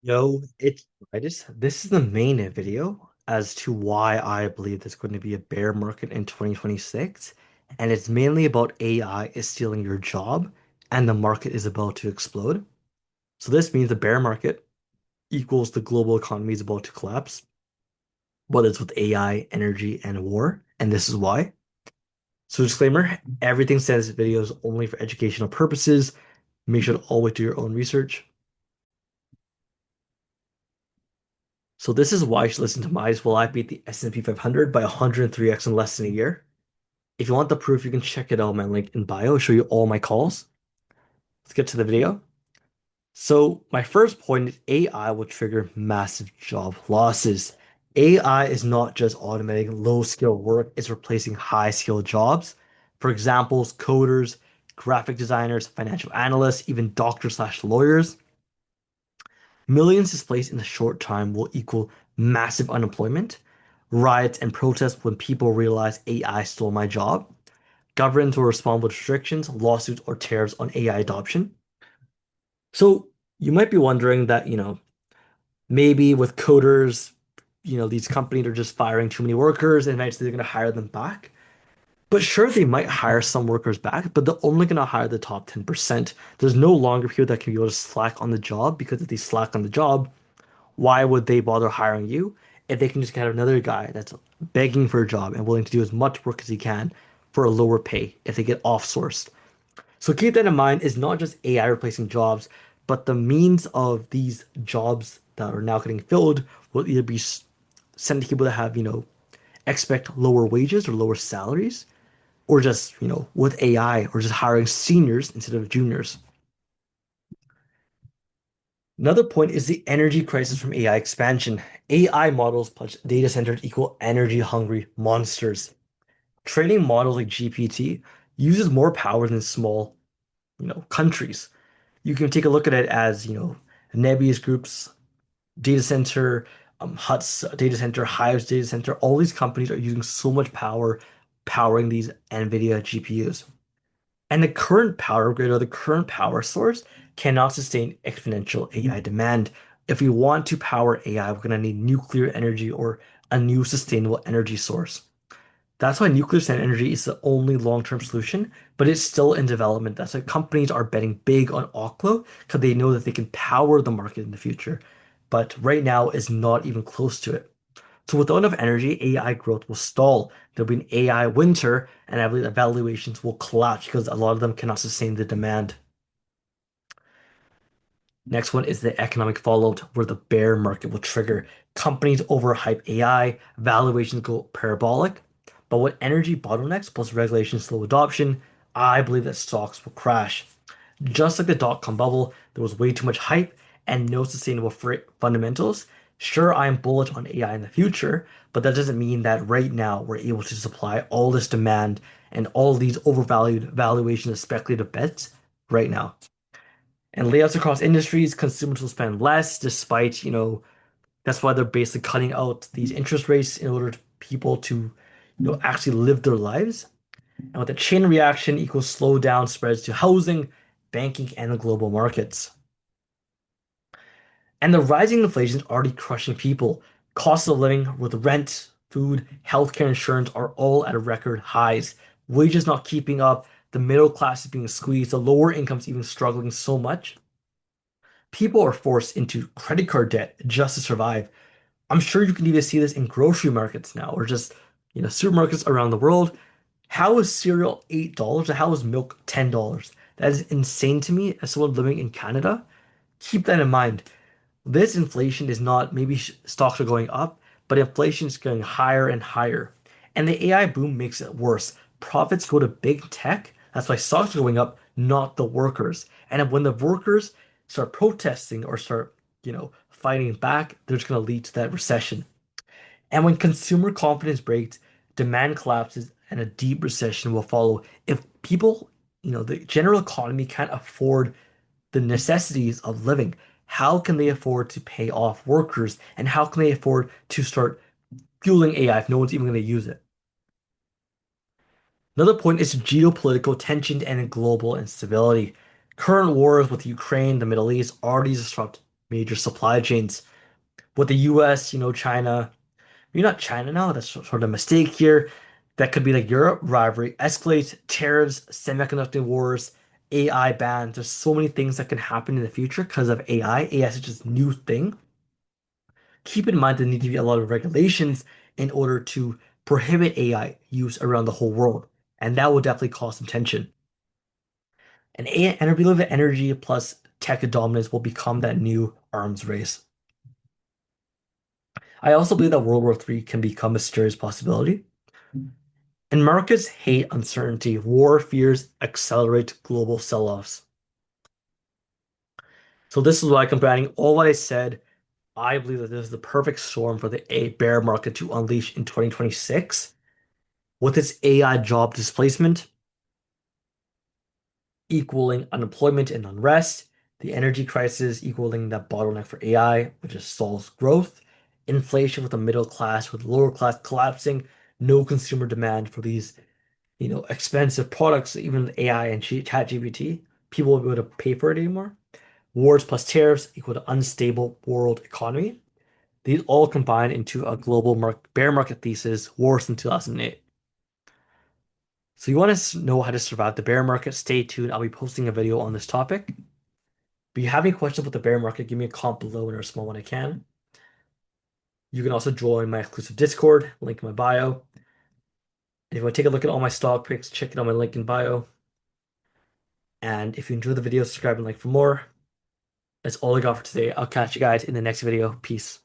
Yo, it's Midas. This is the main video as to why I believe there's going to be a bear market in 2026. And it's mainly about AI is stealing your job and the market is about to explode. So this means the bear market equals the global economy is about to collapse, whether it's with AI, energy, and war. And this is why. So disclaimer, everything said in this video is only for educational purposes. Make sure to always do your own research. So this is why you should listen to Midas. Will I beat the S&P 500 by 103x in less than a year? If you want the proof, you can check it out on my link in bio. I'll show you all my calls. Let's get to the video. So my first point is AI will trigger massive job losses. AI is not just automating low-skill work, it's replacing high-skill jobs. For examples, coders, graphic designers, financial analysts, even doctors slash lawyers. Millions displaced in a short time will equal massive unemployment, riots and protests when people realize AI stole my job. Governments will respond with restrictions, lawsuits, or tariffs on AI adoption. So you might be wondering that, maybe with coders, these companies are just firing too many workers and eventually they're going to hire them back. But sure, they might hire some workers back, but they're only going to hire the top 10%. There's no longer people that can be able to slack on the job because if they slack on the job, why would they bother hiring you if they can just get another guy that's begging for a job and willing to do as much work as he can for a lower pay if they get off-sourced? So keep that in mind. It's not just AI replacing jobs, but the means of these jobs that are now getting filled will either be sent to people that have, expect lower wages or lower salaries, or just, with AI or just hiring seniors instead of juniors. Another point is the energy crisis from AI expansion. AI models plus data centers equal energy hungry monsters. Training models like GPT uses more power than small, countries. You can take a look at it as, NBIS groups, data center, Huts data center, Hive's data center. All these companies are using so much power powering these NVIDIA GPUs. And the current power grid or the current power source cannot sustain exponential AI demand. If we want to power AI, we're going to need nuclear energy or a new sustainable energy source. That's why nuclear energy is the only long-term solution, but it's still in development. That's why companies are betting big on OKLO because they know that they can power the market in the future. But right now is not even close to it. So without enough energy, AI growth will stall. There'll be an AI winter, and I believe that valuations will collapse because a lot of them cannot sustain the demand. Next one is the economic fallout where the bear market will trigger. Companies overhype AI, valuations go parabolic. But with energy bottlenecks plus regulation slow adoption, I believe that stocks will crash. Just like the dot-com bubble, there was way too much hype and no sustainable fundamentals. Sure, I am bullish on AI in the future, but that doesn't mean that right now we're able to supply all this demand and all these overvalued valuations of speculative bets right now. And layoffs across industries, consumers will spend less despite, that's why they're basically cutting out these interest rates in order to people to, actually live their lives. And with the chain reaction equals slowdown spreads to housing, banking, and the global markets. And the rising inflation is already crushing people. Costs of living with rent, food, healthcare, insurance are all at record highs. Wages not keeping up, the middle class is being squeezed, the lower incomes even struggling so much. People are forced into credit card debt just to survive. I'm sure you can even see this in grocery markets now, or just, supermarkets around the world. How is cereal $8 and how is milk $10? That is insane to me as someone living in Canada. Keep that in mind. This inflation is not maybe stocks are going up, but inflation is going higher and higher. And the AI boom makes it worse. Profits go to big tech. That's why stocks are going up, not the workers. And when the workers start protesting or start, fighting back, they're just going to lead to that recession. And when consumer confidence breaks, demand collapses and a deep recession will follow. If people, the general economy can't afford the necessities of living, how can they afford to pay off workers? And how can they afford to start fueling AI if no one's even going to use it? Another point is geopolitical tension and global instability. Current wars with Ukraine, the Middle East already disrupt major supply chains. With the US, China, maybe not China now, that's sort of a mistake here. That could be like Europe rivalry, escalate tariffs, semiconductor wars, AI ban. There's so many things that can happen in the future because of AI. AI is such a new thing. Keep in mind there need to be a lot of regulations in order to prohibit AI use around the whole world. And that will definitely cause some tension. And I believe that energy plus tech dominance will become that new arms race. I also believe that World War III can become a serious possibility. And markets hate uncertainty. War fears accelerate global sell-offs. So this is why combining all what I said, I believe that this is the perfect storm for the bear market to unleash in 2026 with its AI job displacement equaling unemployment and unrest, the energy crisis equaling that bottleneck for AI, which is stalls growth, inflation with the middle class, with lower class collapsing, no consumer demand for these, expensive products, even AI and ChatGPT. People won't be able to pay for it anymore. Wars plus tariffs equal to unstable world economy. These all combine into a global bear market thesis worse than 2008. So you want to know how to survive the bear market? Stay tuned. I'll be posting a video on this topic. If you have any questions about the bear market, give me a comment below and a small when I can. You can also join my exclusive Discord, link in my bio. And if you want to take a look at all my stock picks, check it on my link in bio. And if you enjoyed the video, subscribe and like for more. That's all I got for today. I'll catch you guys in the next video. Peace.